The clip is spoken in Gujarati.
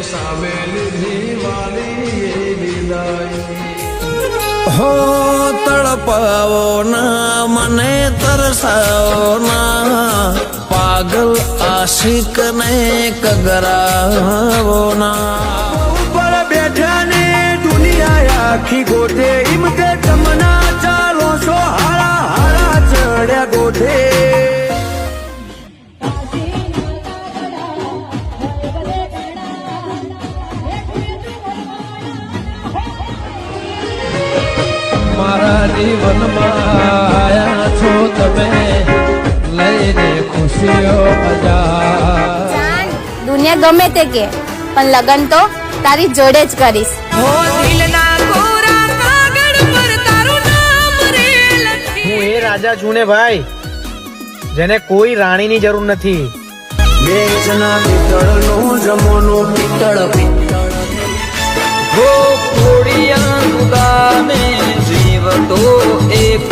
સામે લીધી વાલીએ વિદાય હો તડપાવો ના મને તરસાવો ના પાગલ આશિક ને કગરાવો ના ઉપર બેઠા ને દુનિયા આખી ગોઠે એમ કે તમના ચાલો છો હારા હારા ચડ્યા ગોઠે મારા જીવનમાં આયા છો તમે લઈને ખુશીઓ મજા દુનિયા ગમે તે કે પણ લગન તો તારી જોડે જ કરીશ હું એ રાજા છું ને ભાઈ જેને કોઈ રાણીની જરૂર નથી બેચના પિત્તળનો જમોનો પિત્તળ હો કોડિયા ગામે જીવ તો એક